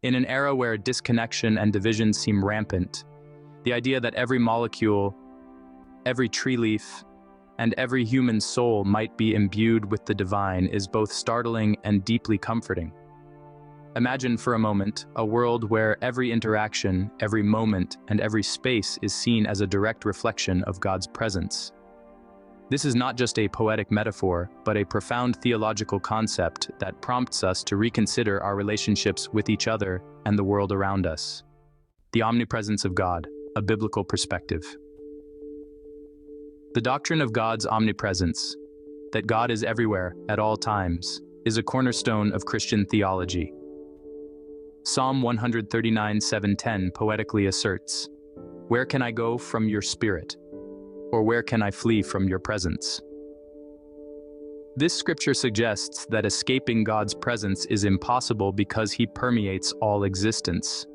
In an era where disconnection and division seem rampant, the idea that every molecule, every tree leaf, and every human soul might be imbued with the divine is both startling and deeply comforting. Imagine for a moment a world where every interaction, every moment, and every space is seen as a direct reflection of God's presence. This is not just a poetic metaphor, but a profound theological concept that prompts us to reconsider our relationships with each other and the world around us. The omnipresence of God, a biblical perspective. The doctrine of God's omnipresence, that God is everywhere, at all times, is a cornerstone of Christian theology. Psalm 139:7-10 poetically asserts, "Where can I go from your spirit? Or where can I flee from your presence?" This scripture suggests that escaping God's presence is impossible because he permeates all existence.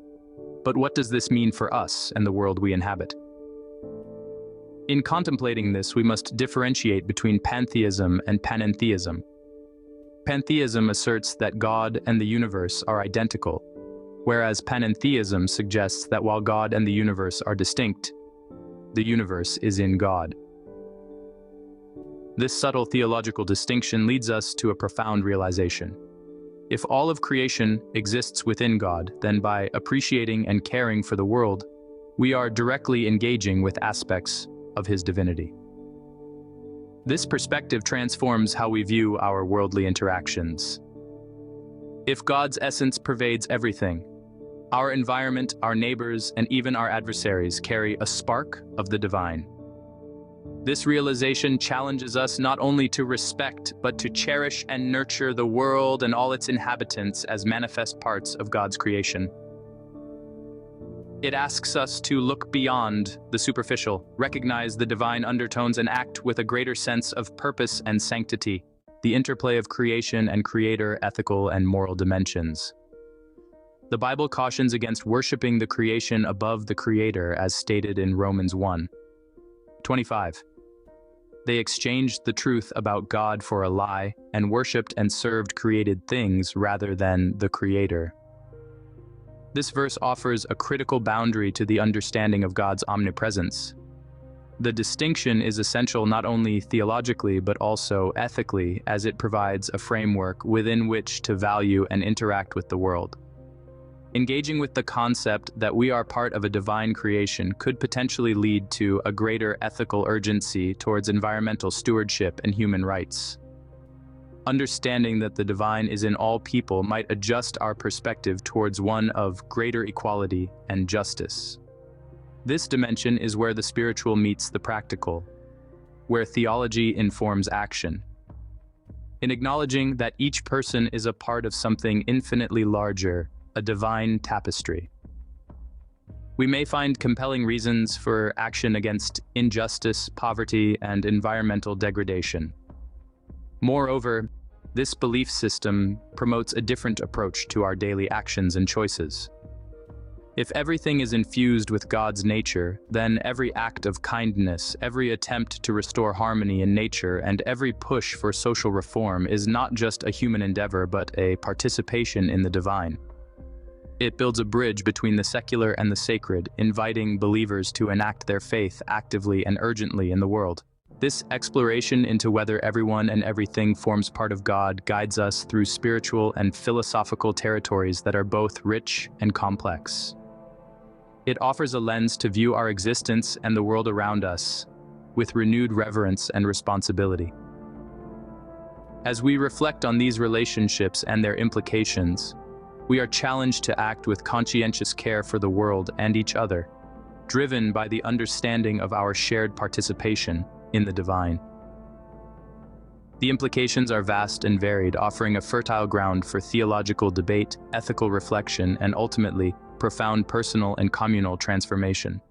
But what does this mean for us and the world we inhabit? In contemplating this, we must differentiate between pantheism and panentheism. Pantheism asserts that God and the universe are identical, whereas panentheism suggests that while God and the universe are distinct, the universe is in God. This subtle theological distinction leads us to a profound realization. If all of creation exists within God, then by appreciating and caring for the world, we are directly engaging with aspects of his divinity. This perspective transforms how we view our worldly interactions. If God's essence pervades everything, our environment, our neighbors, and even our adversaries carry a spark of the divine. This realization challenges us not only to respect, but to cherish and nurture the world and all its inhabitants as manifest parts of God's creation. It asks us to look beyond the superficial, recognize the divine undertones, and act with a greater sense of purpose and sanctity, the interplay of creation and creator, ethical and moral dimensions. The Bible cautions against worshiping the creation above the Creator, as stated in Romans 1:25. They exchanged the truth about God for a lie and worshipped and served created things rather than the Creator. This verse offers a critical boundary to the understanding of God's omnipresence. The distinction is essential not only theologically but also ethically, as it provides a framework within which to value and interact with the world. Engaging with the concept that we are part of a divine creation could potentially lead to a greater ethical urgency towards environmental stewardship and human rights. Understanding that the divine is in all people might adjust our perspective towards one of greater equality and justice. This dimension is where the spiritual meets the practical, where theology informs action. In acknowledging that each person is a part of something infinitely larger, a divine tapestry, we may find compelling reasons for action against injustice, poverty, and environmental degradation. Moreover, this belief system promotes a different approach to our daily actions and choices. If everything is infused with God's nature, then every act of kindness, every attempt to restore harmony in nature, and every push for social reform is not just a human endeavor but a participation in the divine. It builds a bridge between the secular and the sacred, inviting believers to enact their faith actively and urgently in the world. This exploration into whether everyone and everything forms part of God guides us through spiritual and philosophical territories that are both rich and complex. It offers a lens to view our existence and the world around us with renewed reverence and responsibility. As we reflect on these relationships and their implications, we are challenged to act with conscientious care for the world and each other, driven by the understanding of our shared participation in the divine. The implications are vast and varied, offering a fertile ground for theological debate, ethical reflection, and ultimately, profound personal and communal transformation.